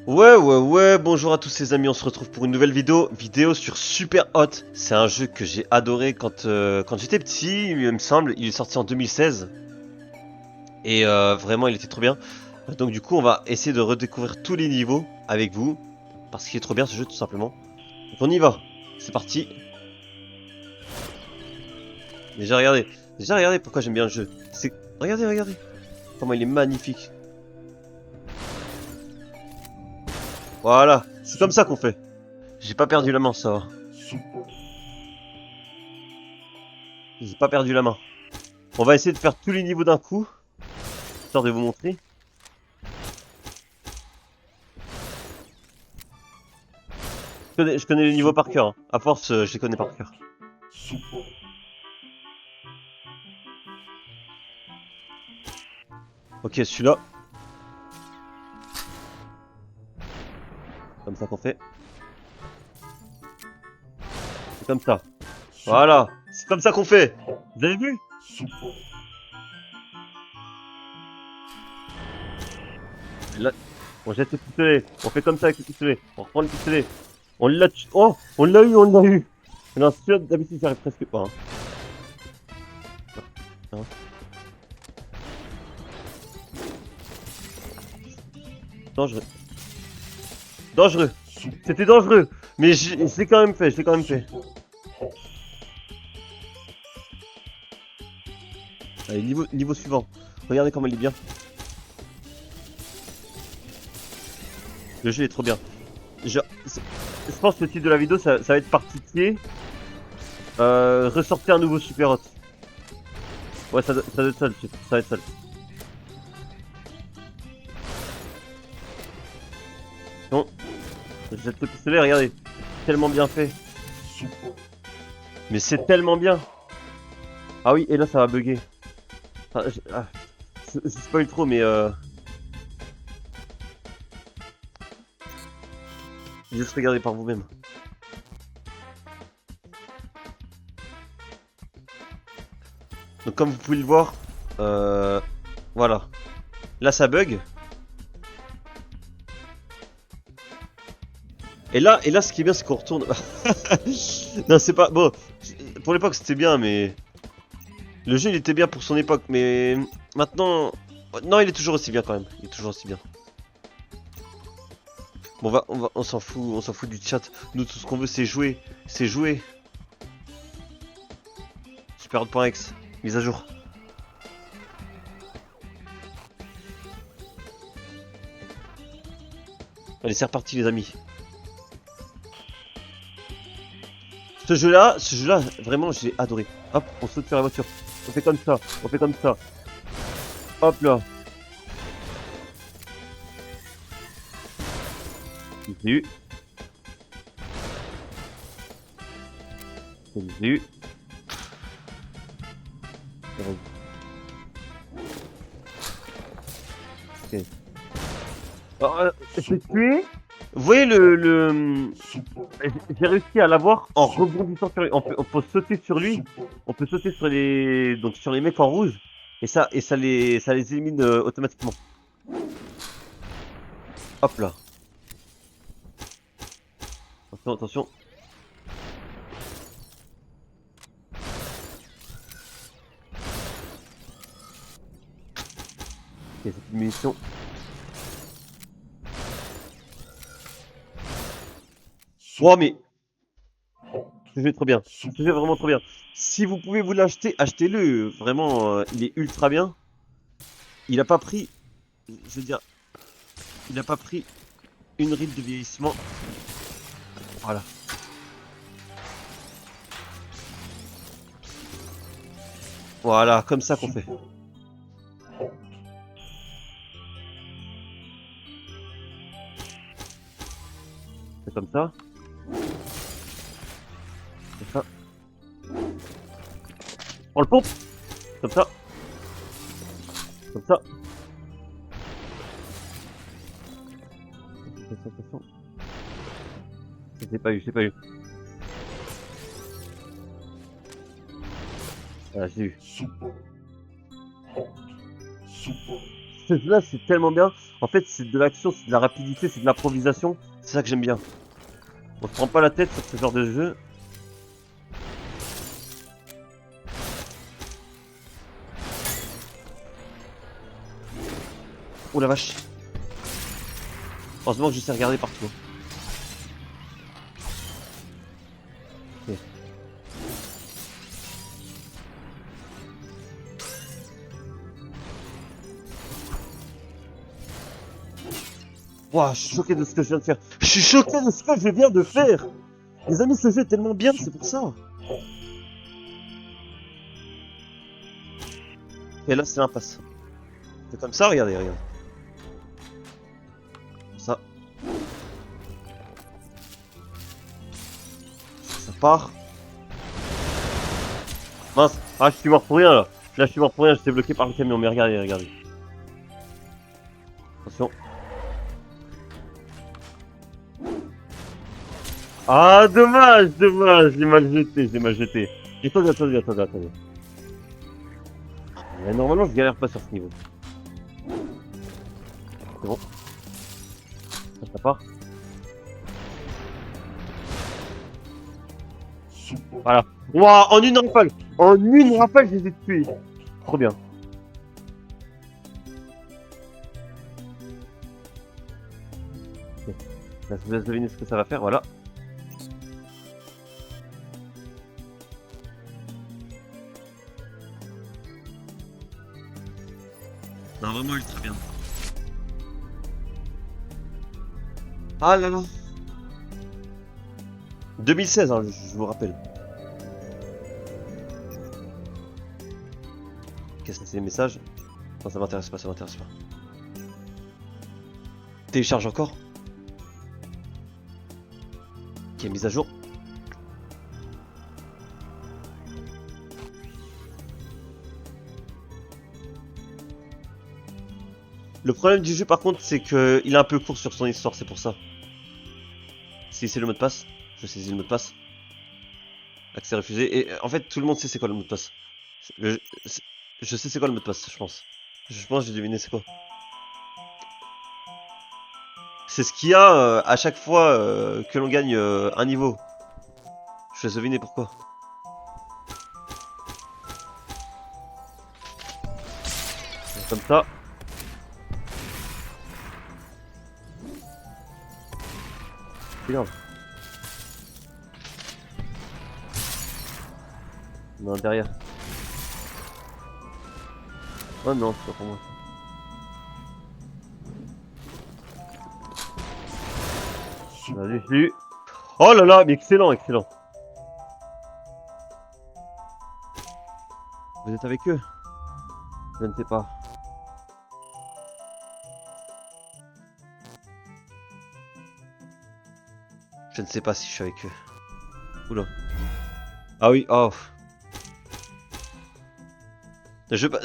Ouais, bonjour à tous ces amis, on se retrouve pour une nouvelle vidéo sur Super Hot. C'est un jeu que j'ai adoré quand j'étais petit, il me semble, il est sorti en 2016. Et vraiment il était trop bien. Donc du coup on va essayer de redécouvrir tous les niveaux avec vous. Parce qu'il est trop bien ce jeu tout simplement. Donc on y va, c'est parti. Déjà regardez, déjà regardez pourquoi j'aime bien le jeu. Regardez, comment il est magnifique. Voilà, c'est comme ça qu'on fait. J'ai pas perdu la main, ça va. J'ai pas perdu la main. On va essayer de faire tous les niveaux d'un coup, histoire de vous montrer. Je connais les niveaux par cœur, hein. À force, je les connais par cœur. Ok, celui-là. Comme ça qu'on fait. C'est comme ça. Voilà. C'est comme ça qu'on fait. Vous avez vu? Là, on jette le pistolet. On fait comme ça avec le pistolet. On reprend le pistolet. On l'a tué. Oh, on l'a eu. Non, celui-là, d'habitude, j'y arrive presque pas, hein. Hein. Dangereux. Dangereux. C'était dangereux. Mais je l'ai quand même fait, je l'ai quand même fait. Allez, niveau suivant. Regardez comment il est bien. Le jeu est trop bien. Je, je pense que le titre de la vidéo, ça va être par pitié. Ressortez un nouveau Super Hot. Ouais, ça doit être ça le titre. Ça va être ça. Non, je jette le pistolet, regardez. Tellement bien fait. Mais c'est tellement bien. Ah oui, et là, ça va bugger. Enfin, je spoil trop, mais juste regardez par vous-même. Donc, comme vous pouvez le voir, voilà. Là, ça bug. Et là, ce qui est bien, c'est qu'on retourne. Non, c'est pas. Bon, pour l'époque, c'était bien, mais. Le jeu, il était bien pour son époque, mais. Maintenant. Non, il est toujours aussi bien quand même. Il est toujours aussi bien. Bon, on s'en fout du chat. Nous, tout ce qu'on veut, c'est jouer. C'est jouer. Superhot.exe. Mise à jour. Allez, c'est reparti, les amis. Ce jeu-là, vraiment, j'ai adoré. Hop, on saute sur la voiture. On fait comme ça. On fait comme ça. Hop là. Je l'ai eu. Je l'ai eu. Ok. J'ai tué. Vous voyez j'ai réussi à l'avoir en rebondissant sur lui. On peut sauter sur lui. On peut sauter sur sur les mecs en rouge. Et ça les élimine automatiquement. Hop là. Attention. Ok, c'est une munition. Wow, mais ce jeu est trop bien. Ce jeu est vraiment trop bien. Si vous pouvez vous l'acheter, achetez-le. Vraiment, il est ultra bien. Il a pas pris, je veux dire, il a pas pris une ride de vieillissement. Voilà. Voilà, comme ça qu'on fait. C'est comme ça. Comme ça. On le pompe. Comme ça. Comme ça. Attention. Je l'ai pas eu. Voilà, je l'ai eu. Ce jeu-là, c'est tellement bien. En fait, c'est de l'action, c'est de la rapidité, c'est de l'improvisation. C'est ça que j'aime bien. On se prend pas la tête sur ce genre de jeu. Oh la vache. Heureusement que je sais regarder partout. Ok. Ouah, je suis choqué de ce que je viens de faire. Je suis choqué de ce que je viens de faire. Les amis, ce jeu est tellement bien, c'est pour ça. Et là, c'est l'impasse. C'est comme ça, regardez, regardez. Comme ça. Ça part. Mince. Ah, je suis mort pour rien, là. Là, je suis mort pour rien, j'étais bloqué par le camion. Mais regardez, regardez. Attention. Ah, dommage, dommage. J'ai mal jeté, j'ai mal jeté. Attendez, attendez, attendez, attendez. Mais normalement, je galère pas sur ce niveau. C'est bon. Ça part. Voilà. Waouh, en une rafale. En une rafale, je les ai tués. Trop bien. Ok. Là, je vous laisse deviner ce que ça va faire, voilà. Non, vraiment ultra bien. Ah là là. 2016, hein, je vous rappelle. Qu'est-ce que c'est les messages? Non, ça m'intéresse pas, ça m'intéresse pas. Télécharge encore. Ok, mise à jour. Le problème du jeu par contre c'est que il est un peu court sur son histoire, c'est pour ça. C'est le mot de passe. Je saisis le mot de passe. Accès refusé. Et en fait tout le monde sait c'est quoi le mot de passe. Je sais c'est quoi le mot de passe, je pense. Je pense que j'ai deviné c'est quoi. C'est ce qu'il y a à chaque fois que l'on gagne un niveau. Je vais deviner pourquoi. Comme ça. C'est grave. Non, derrière. Oh non, c'est pas pour moi. Vas-y, salut. Oh là là, mais excellent, excellent. Vous êtes avec eux? Je ne sais pas. Je ne sais pas si je suis avec eux. Oula. Ah oui, oh.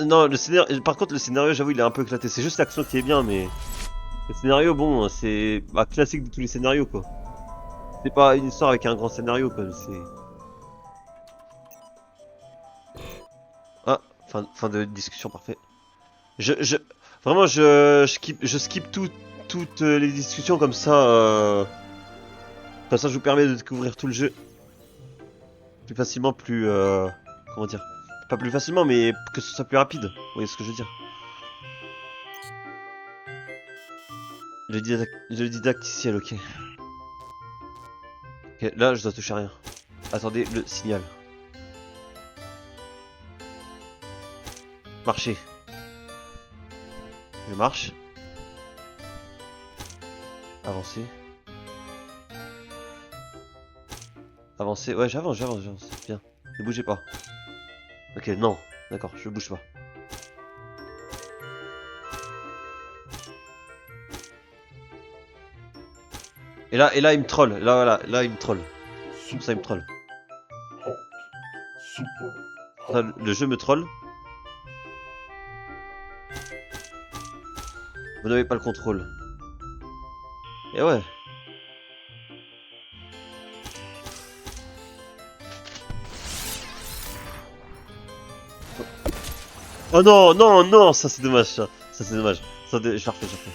Non, le scénario. Par contre, le scénario, j'avoue, il est un peu éclaté. C'est juste l'action qui est bien, mais. Le scénario, bon, c'est classique de tous les scénarios, quoi. C'est pas une histoire avec un grand scénario, quoi. C'est. Ah, fin de discussion, parfait. Vraiment, je skip toutes les discussions comme ça. Comme ça, je vous permets de découvrir tout le jeu plus facilement, plus. Comment dire? Pas plus facilement, mais que ce soit plus rapide. Vous voyez ce que je veux dire? Le didacticiel, ok. Ok, là, je dois toucher à rien. Attendez le signal. Marcher. Je marche. Avancer. Avancer. Ouais, j'avance. Bien. Ne bougez pas. Ok, non. D'accord, je bouge pas. Et là, il me troll. Là, voilà. Là, il me troll. Ça, il me troll. Ça, le jeu me troll. Vous n'avez pas le contrôle. Et ouais. Oh non, non, non, ça c'est dommage ça. Ça c'est dommage. Ça, je la refais, je la refais.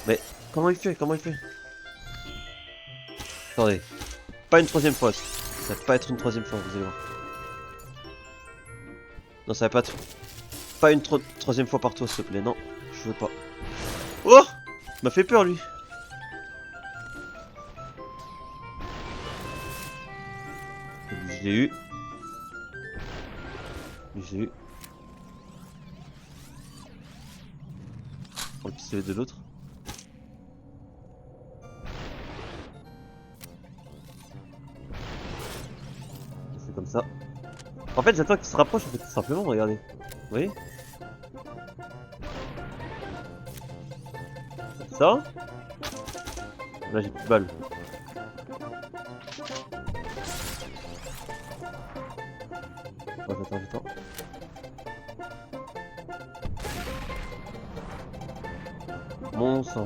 Mais comment il fait? Comment il fait? Attendez. Pas une troisième fois. Ça va pas être une troisième fois, vous allez voir. Non, ça va pas être... Pas une troisième fois par toi, s'il te plaît. Non, je veux pas. Oh! Il m'a fait peur, lui. Je l'ai eu. Je l'ai eu. Prends le pistolet de l'autre. C'est comme ça. En fait, j'attends qu'il se rapproche, en fait, tout simplement, regardez. Vous voyez? Ça. Là, j'ai plus de balles. Oh, j'attends. Mon sang.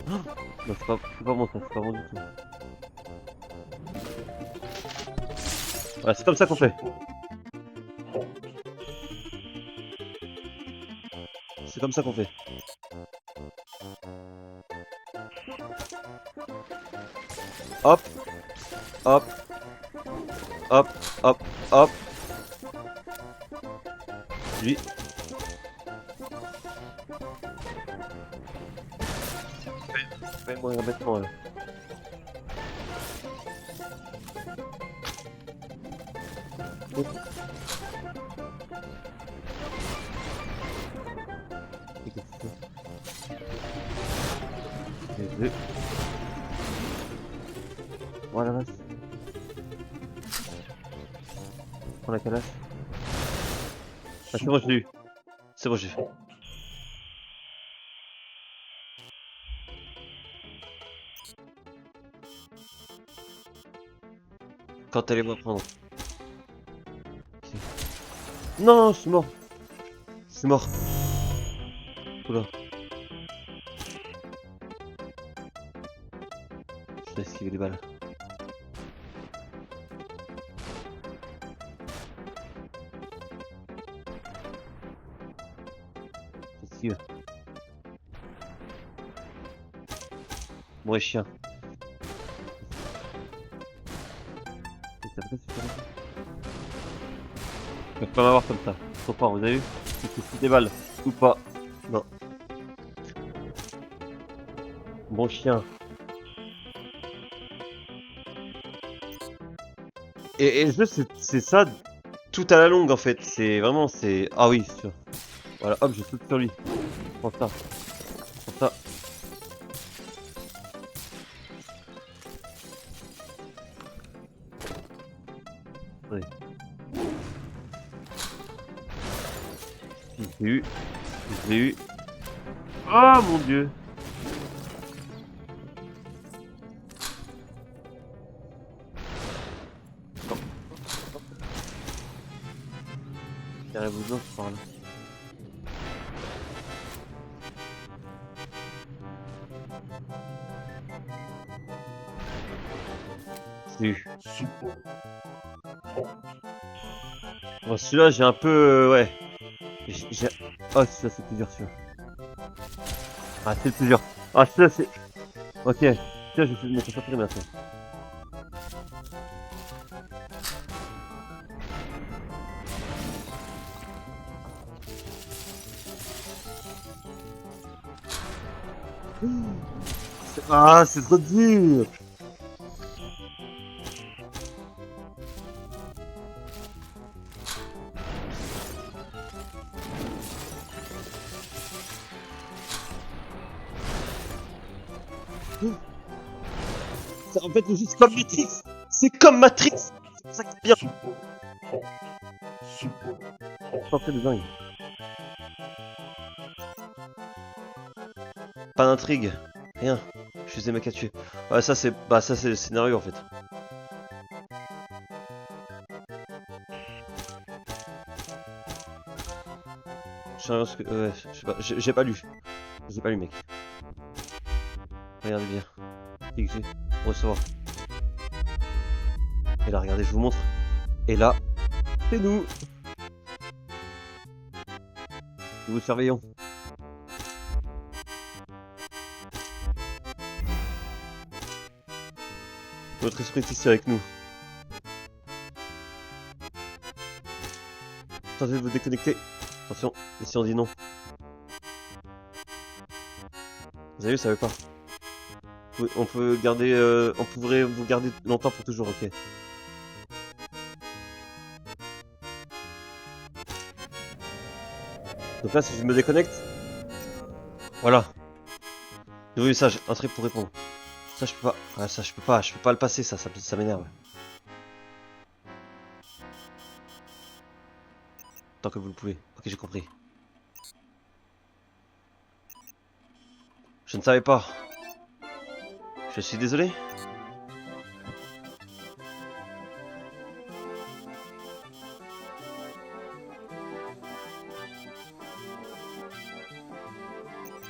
Oh non, c'est pas bon, ça, c'est pas bon du tout. Voilà, c'est comme ça qu'on fait. C'est comme ça qu'on fait. Hop. Hop. Hop. Hop. Hop. Lui. Fais-moi un bêtement là. Voilà, vache. Prends la calache. Ah, c'est bon, je l'ai eu. C'est bon, j'ai fait. Quand allez-moi prendre. Okay. Non, je suis mort. Je suis mort. Oula. Je vais esquiver les balles. J'esquive. Bon, chien. Ils peuvent pas m'avoir comme ça. Trop fort, vous avez vu? C'est des balles. Ou pas. Non. Bon chien. Et le jeu, c'est ça tout à la longue en fait. C'est vraiment, c'est... Ah oui, sûr. Voilà, hop, je saute sur lui. Prends ça. Prends ça. Oui. Je l'ai eu. Je l'ai eu. Oh mon dieu. Carrez-vous donc par là. C'est eu. Bon, celui-là, j'ai un peu... ouais. Oh, ça c'est plusieurs celui-là. Ah, c'est plusieurs. Ah, celui-là c'est... Ok. Celui-là, je vais essayer de me concentrer maintenant. Ah, c'est trop dur. En fait, c'est comme Matrix. C'est comme Matrix. C'est pour ça que c'est bien. Je suis de dingue. Pas d'intrigue. Rien. Je faisais ma tuer. Ouais, ça c'est... Bah ça c'est le scénario en fait. Je sais que... Ouais, je sais pas. J'ai pas lu. J'ai pas lu mec. Regardez bien. Clic G. Recevoir. Et là regardez, je vous montre. Et là... C'est nous. Nous vous surveillons. Votre esprit est ici avec nous. Tentez de vous déconnecter. Attention, et si on dit non? Vous avez vu, ça veut pas. On peut garder, on pourrait vous garder longtemps pour toujours, ok. Donc là, si je me déconnecte, voilà. Nouveau message, entrée pour répondre. Ça je peux pas, ah, ça je peux pas le passer, ça m'énerve. Tant que vous le pouvez. Ok, j'ai compris. Je ne savais pas. Je suis désolé.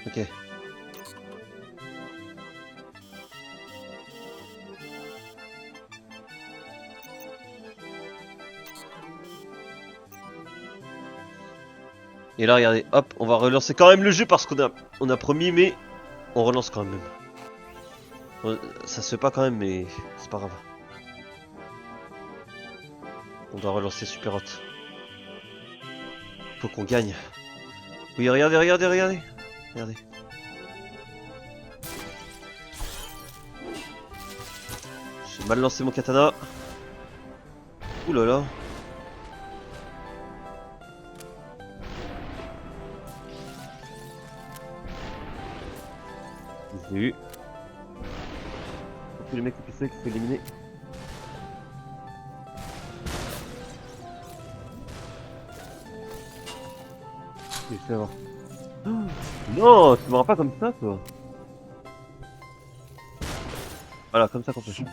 Ok. Et là, regardez, hop, on va relancer quand même le jeu parce on a promis, mais on relance quand même. Ça se fait pas quand même, mais c'est pas grave. On doit relancer Super Hot. Faut qu'on gagne. Oui, regardez. Regardez. J'ai mal lancé mon katana. Ouh là là. J'ai eu. Tous les mecs épicés qu'il faut éliminer. J'ai fait avoir. Non, tu m'auras pas comme ça, toi. Voilà, comme ça qu'on fait.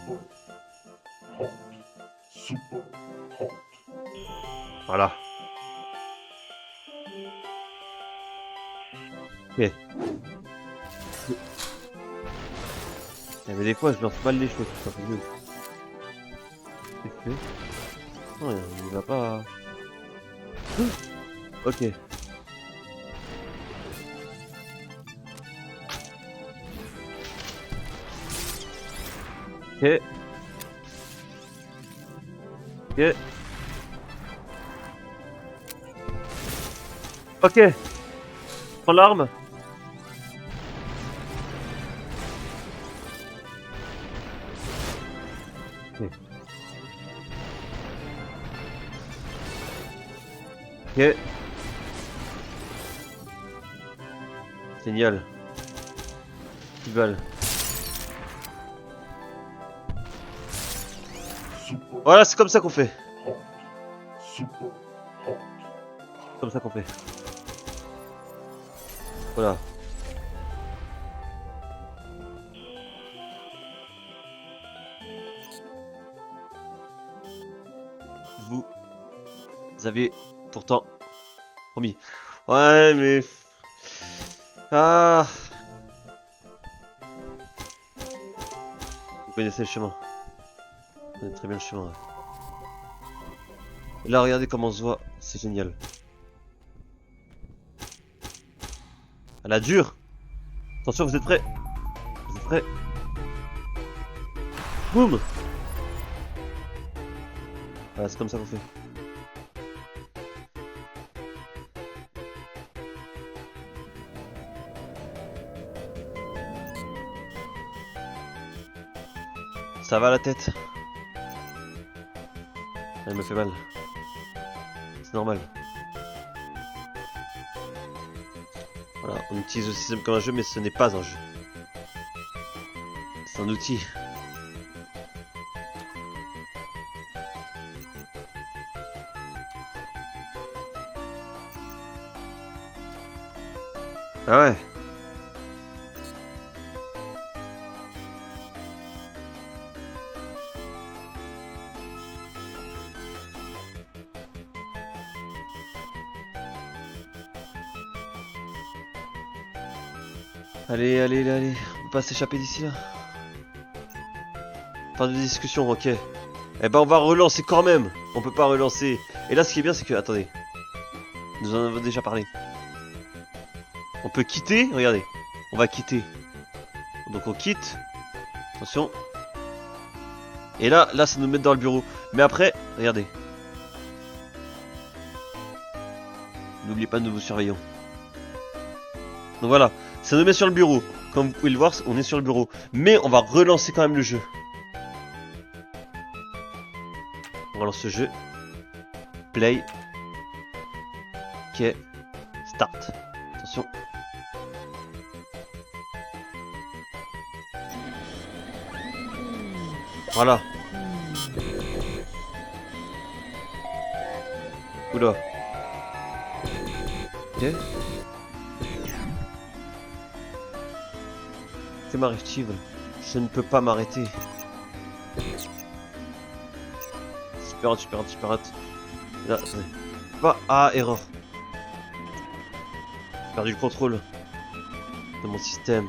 Voilà. Ok. Mais des fois, je lance mal les choses, c'est pas mieux. Qu'est-ce que c'est? Non, il va pas. Ok. Ok. Ok. Ok. Prends l'arme. Ok. Ok. Génial. Petite balle. Voilà, c'est comme ça qu'on fait. Comme ça qu'on fait. Voilà. Vous avez pourtant promis. Ouais, mais... Ah. Vous connaissez le chemin. Vous connaissez très bien le chemin. Ouais. Et là, regardez comment on se voit. C'est génial. À la dure. Attention, vous êtes prêts? Vous êtes prêts? Boum. Voilà, c'est comme ça qu'on fait. Ça va la tête? Elle me fait mal. C'est normal. Voilà, on utilise le système comme un jeu, mais ce n'est pas un jeu. C'est un outil. Ah ouais. Allez, on peut pas s'échapper d'ici là. Fin de discussion, ok. Eh ben on va relancer quand même. On peut pas relancer Et là, ce qui est bien, c'est que... Attendez. Nous en avons déjà parlé. On peut quitter. Regardez. On va quitter. Donc on quitte. Attention. Et là, ça nous met dans le bureau. Mais après, regardez. N'oubliez pas de nous surveillons. Donc voilà. Ça nous met sur le bureau. Comme vous pouvez le voir, on est sur le bureau. Mais on va relancer quand même le jeu. On relance le jeu. Play. Ok. Start. Attention. Voilà. Oula. Ok. Que m'arrive-t-il? Je ne peux pas m'arrêter. Super hot, super hot, super hot. Là, attendez. Pas. Ah, erreur. J'ai perdu le contrôle de mon système.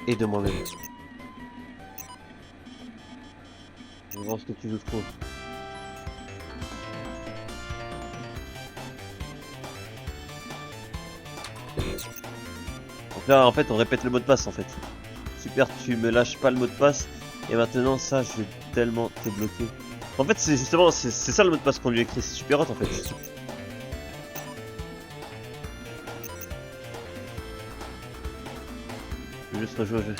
Et de moi-même. Je vais voir ce que tu veux trouver. Donc là, en fait, on répète le mot de passe, en fait. Super, tu me lâches pas le mot de passe. Et maintenant, ça, je vais tellement te bloquer. En fait, c'est justement, c'est ça le mot de passe qu'on lui a écrit. C'est super hot, en fait. Je vais juste rejouer au jeu.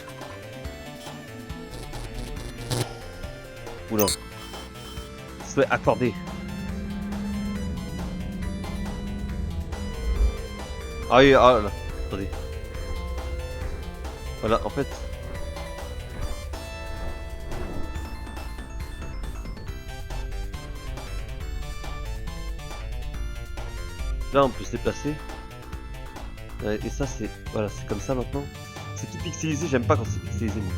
Oula. Souhait accordé. Ah oui, ah là. Attendez. Voilà, en fait. Là, on peut se déplacer. Et ça, c'est... Voilà, c'est comme ça maintenant. C'est tout pixelisé, j'aime pas quand c'est pixelisé, moi.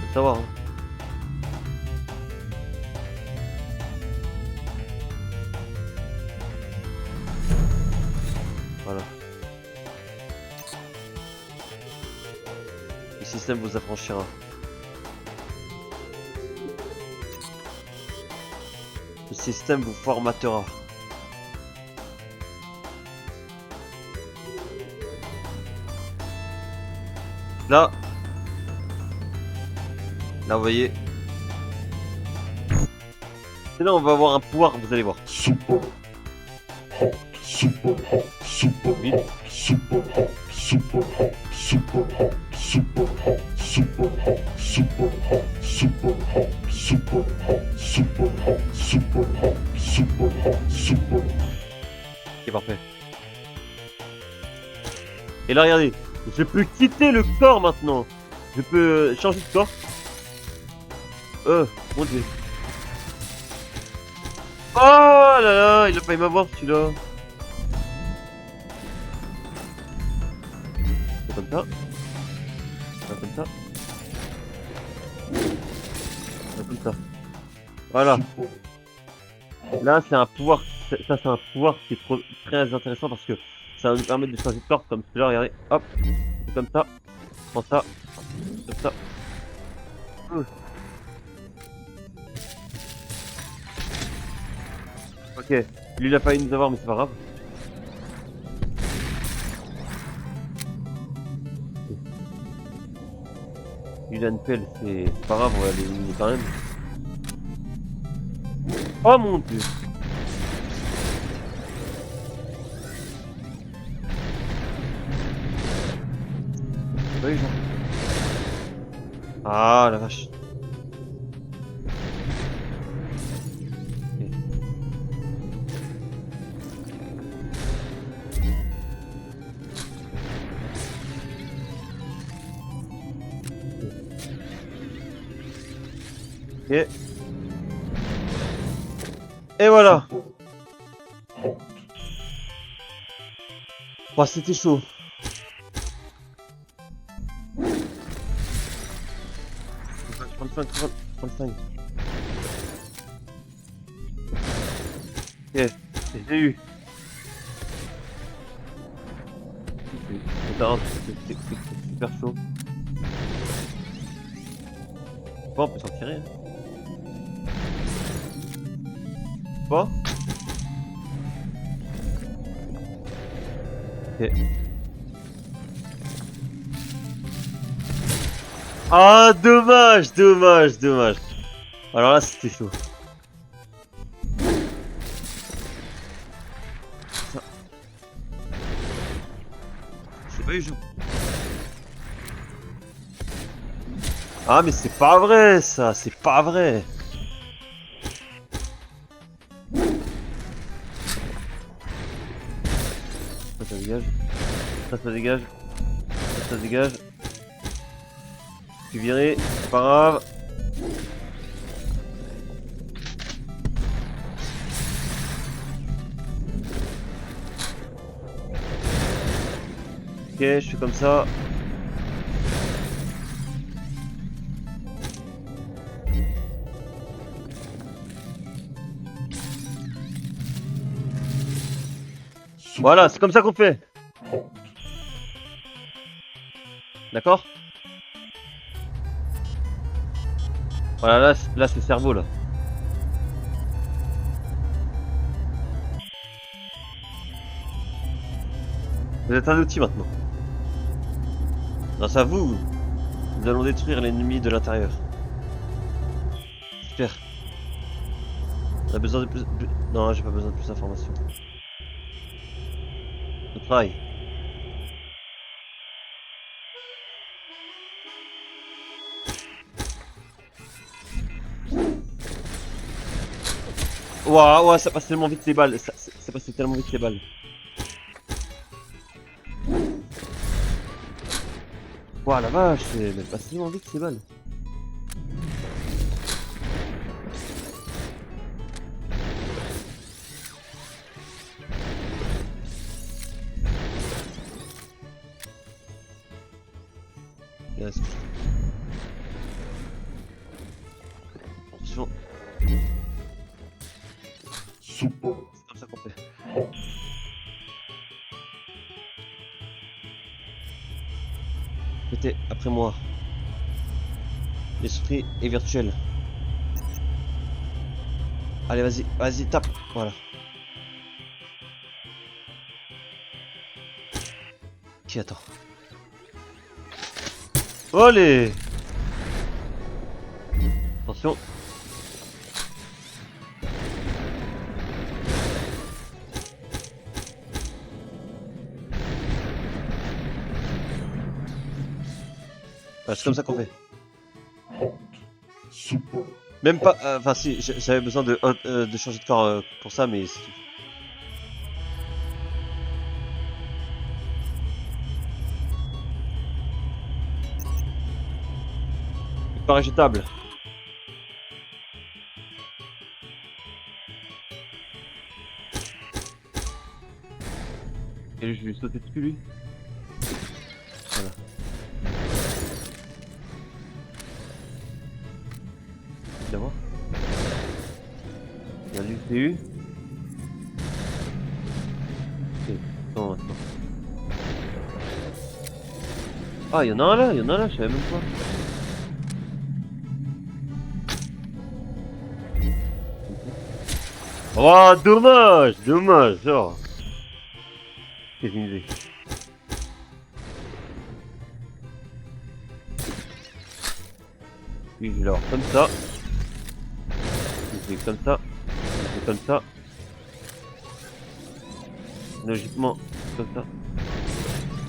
Faut savoir, hein. Voilà. Le système vous affranchira. Le système vous formatera. Là, vous voyez. Et là, on va avoir un pouvoir, vous allez voir. Super hot, super hot, super hot, super hot, super hot, super hot, super hot, super hot, super hot, super hot, super hot, super hot, super hot, super hot, super hot. Ok, parfait. Et là, regardez. Je peux quitter le corps maintenant. Je peux changer de corps. Mon dieu. Oh là là, il a failli m'avoir celui-là. C'est comme ça. C'est comme ça. C'est comme ça. Voilà. Là, c'est un pouvoir. Ça, c'est un pouvoir qui est très intéressant parce que ça va nous permettre de changer de corps comme celui-là. Regardez. Hop. C'est comme ça. Prends ça. Comme ça. Ok, lui il a failli nous avoir mais c'est pas grave. Lui il a une pelle, c'est pas grave, on va l'éliminer quand même. Oh mon dieu. Oui, genre. Ah la vache. Ok. Et voilà. Bah, c'était chaud. Ok, j'ai eu. C'est super chaud. Bon, on peut s'en tirer. Hein. Pas. Ok. Ah, dommage, dommage, dommage. Alors là, c'était chaud. Ça. C'est pas eu jour. Ah, mais c'est pas vrai, ça, c'est pas vrai. Ça dégage. Ça dégage. Ça dégage. Je suis viré, c'est pas grave. Ok, je suis comme ça. Voilà, c'est comme ça qu'on fait. D'accord? Voilà, là c'est le cerveau là. Vous êtes un outil maintenant. Grâce à vous, nous allons détruire l'ennemi de l'intérieur. Super. On a besoin de plus... Non, j'ai pas besoin de plus d'informations. Le travail. Ouah, ouah, ça passe tellement vite les balles. Ça passe tellement vite les balles. Ouah, la vache, elle passe tellement vite ces balles. Yes. Attention. Super. C'est comme ça qu'on fait. Mettez après moi. L'esprit est virtuel. Allez, vas-y, vas-y, tape. Voilà. Qui attend? Allez! Attention. Voilà, c'est comme ça qu'on fait. Super. Même pas. Enfin, si, j'avais besoin de changer de corps pour ça, mais c'est tout. Pas jetable. Et lui, je vais lui sauter dessus, lui. Voilà. D'abord. Il y a l'UCU. Ok, attends, maintenant. Ah, il y en a un là, je savais même pas. Oh, dommage, dommage, genre. Quelle idée. Lui, je vais l'avoir comme ça. Je vais comme ça. Je vais comme ça. Logiquement, comme ça.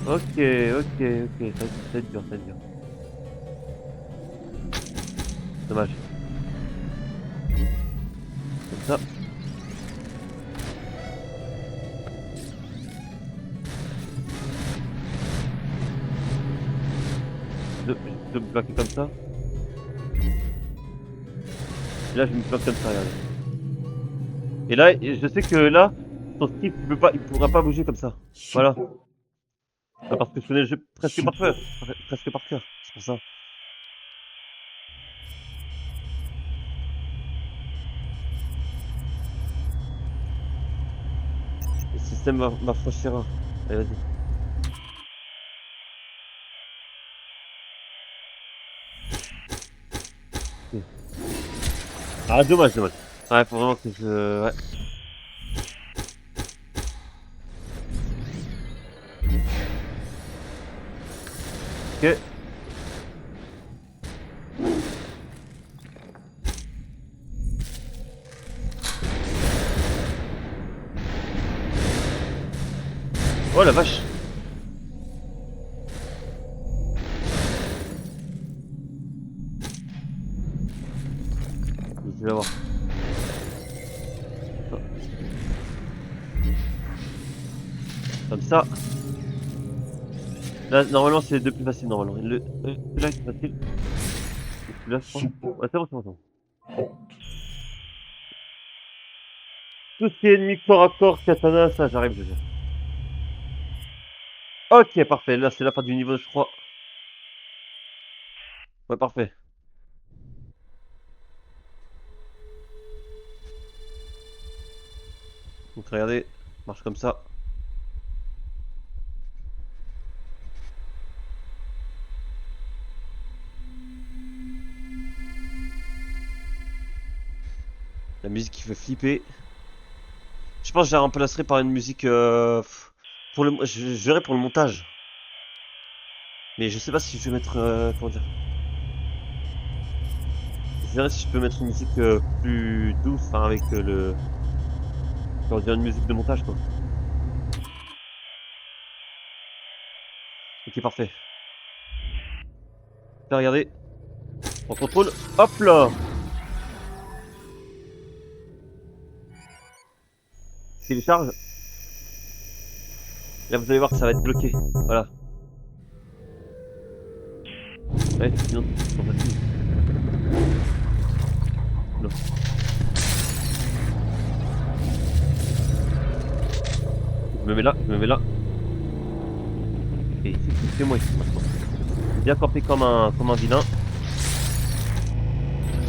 Ok, ok, ça va être dur, ça va être dur. Dommage. Comme ça. Je peux me bloquer comme ça. Et là, je me bloque comme ça, regardez. Et là, je sais que là, son skip, il pourra pas bouger comme ça. Voilà. Ah, parce que je connais le jeu presque par cœur. Presque par cœur, c'est pour ça. Le système m'affranchira. Allez, vas-y. Ok. Ah, dommage, dommage. Ouais, faut vraiment que je... Ouais. Ok. Oh la vache. Je vais l'avoir. Oh. Comme ça. Là, normalement, c'est les deux plus faciles, normalement. Celui-là qui est facile. Et celui-là, je crois. Super Ouais, c'est bon, c'est bon, c'est bon. hot. Tout ce qui est ennemi corps à corps, katana, ça, j'arrive déjà. Ok, parfait. Là, c'est la fin du niveau, je crois. Ouais, parfait. Donc, regardez. Marche comme ça. La musique qui fait flipper. Je pense que je la remplacerai par une musique pour le je verrai pour le montage. Mais je sais pas si je vais mettre comment dire. Je verrai si je peux mettre une musique plus douce, enfin avec le comment dire une musique de montage quoi. Ok parfait. Là regardez. On contrôle. Hop là. Télécharge. Là vous allez voir que ça va être bloqué. Voilà. Ouais, sinon c'est pas facile. Non. Je me mets là, je me mets là. Et ici, c'est moi ici maintenant. Bien campé comme un vilain.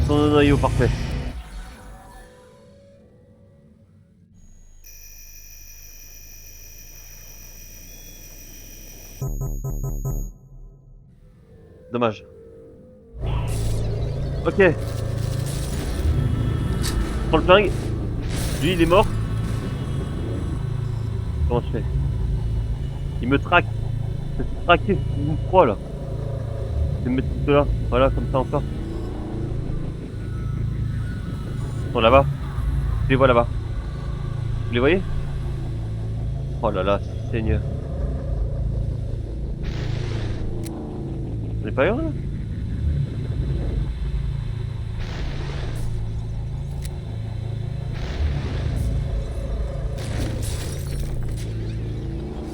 Son noyau parfait. Dommage. Ok. Je prends le flingue. Lui il est mort. Comment je fais? Il me traque. Je suis traqué sous une proie là. Je vais me mettre tout là. Voilà, comme ça encore. Ils sont là-bas. Je les vois là-bas. Vous les voyez? Oh là là, Seigneur. On n'est pas heureux là?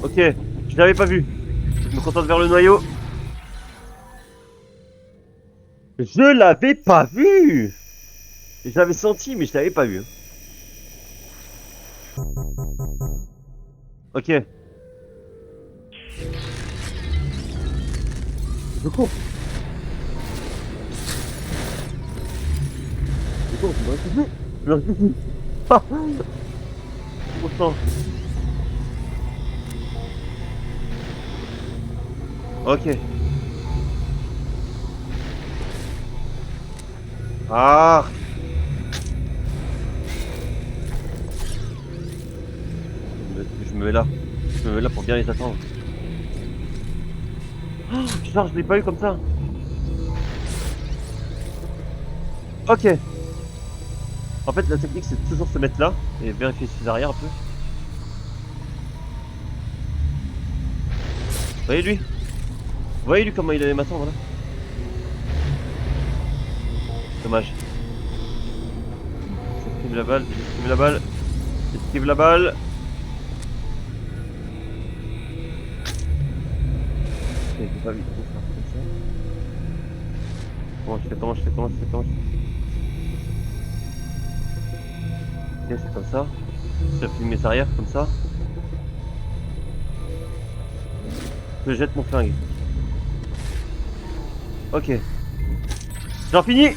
Ok, je l'avais pas vu. Je me contente vers le noyau. Je l'avais pas vu! Je l'avais senti, mais je l'avais pas vu. Ok. Je cours. Je cours, je me rectifie. Je me rectifie. Ah! Pourtant. Ok. Ah! Je me mets là. Je me mets là pour bien les attendre. Oh, putain, je l'ai pas eu comme ça. Ok. En fait, la technique, c'est toujours se mettre là et vérifier ses arrières un peu. Vous voyez lui? Vous voyez lui comment il allait m'attendre là? Dommage. J'esquive la balle, j'esquive la balle, j'esquive la balle. Ok, j'ai pas vu. Comment je fais, comment je fais, comment je fais, comment je fais. Ok, c'est comme ça. J'appuie mes arrières comme ça. Je jette mon flingue. Ok. J'en finis.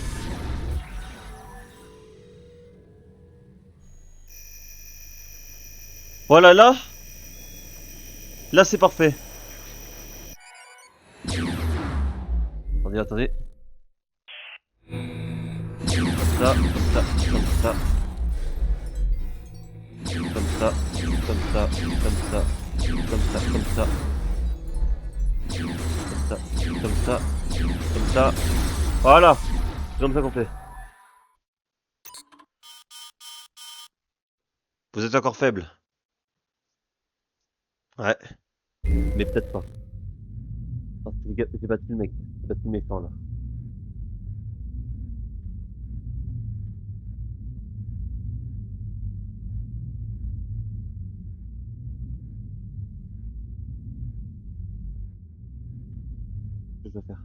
Voilà là. Là c'est parfait. Attendez, attendez. Comme ça, comme ça, comme ça. comme ça, comme ça, comme ça, comme ça, comme ça, comme ça, comme ça. Voilà, c'est comme ça qu'on fait. Vous êtes encore faible. Ouais, mais peut-être pas. Parce que j'ai battu le mec, j'ai battu le méchant là. Qu'est-ce que je dois faire?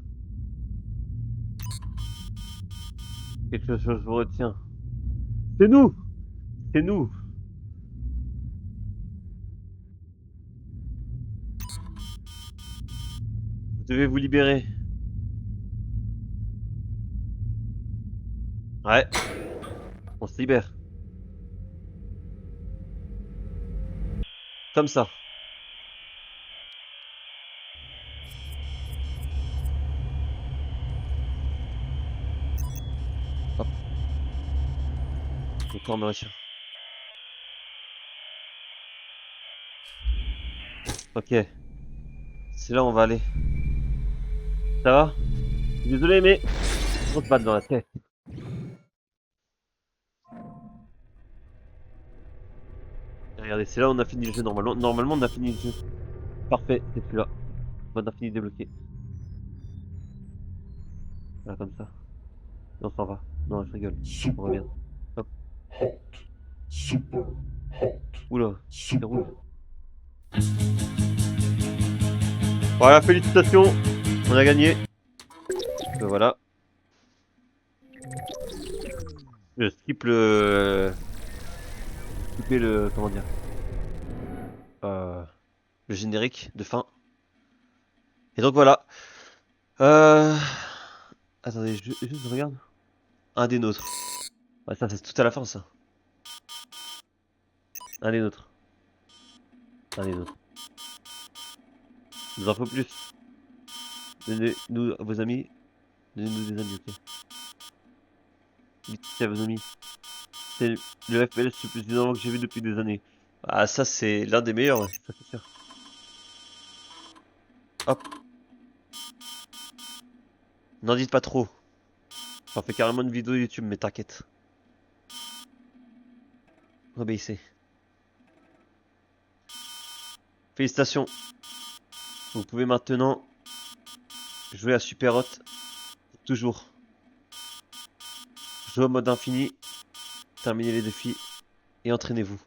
Quelque chose, je vous retiens. C'est nous! C'est nous! Vous devez vous libérer. Ouais, on se libère. Comme ça. Hop, le corps me retient. Ok, c'est là où on va aller. Ça va? Je suis désolé, mais on se bat dans la tête. Regardez, c'est là où on a fini le jeu normalement. Normalement, on a fini le jeu. Parfait, c'est celui-là. Mode infini débloqué. Voilà, comme ça. Et on s'en va. Non, je rigole. On Super revient. Hop. hot. Super hot. Oula, c'est Super rouge. Voilà, félicitations. On a gagné. Voilà. Je skip le... Skipper le... Comment dire le générique de fin. Et donc voilà. Euh... Attendez, je regarde. Un des nôtres. Ouais, ça c'est tout à la fin ça. Un des nôtres. Un des nôtres. Il nous en faut plus. Donnez-nous à vos amis. Donnez-nous des amis, ok. Dites à vos amis. C'est le FPS le plus innovant que j'ai vu depuis des années. Ah ça c'est l'un des meilleurs, ouais, ça c'est sûr. Hop. N'en dites pas trop. J'en fais carrément une vidéo YouTube, mais t'inquiète. Obéissez. Félicitations. Vous pouvez maintenant jouer à Super Hot. Toujours. Jouez au mode infini. Terminez les défis. Et entraînez-vous.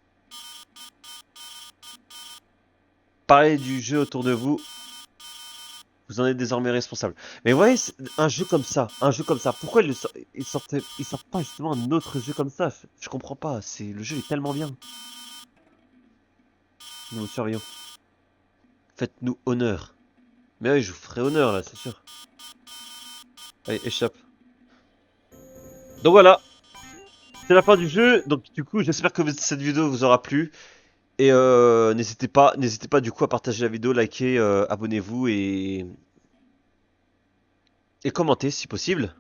Parlez du jeu autour de vous. Vous en êtes désormais responsable. Mais vous voyez, un jeu comme ça, pourquoi ils sortent pas justement un autre jeu comme ça? Je comprends pas, le jeu est tellement bien. Nous surveillons. Faites-nous honneur. Mais oui, je vous ferai honneur là, c'est sûr. Allez, échappe. Donc voilà, c'est la fin du jeu. Donc du coup, j'espère que cette vidéo vous aura plu. Et n'hésitez pas du coup à partager la vidéo, liker, abonnez-vous et commentez si possible.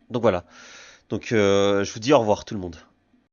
Donc voilà. Donc je vous dis au revoir tout le monde.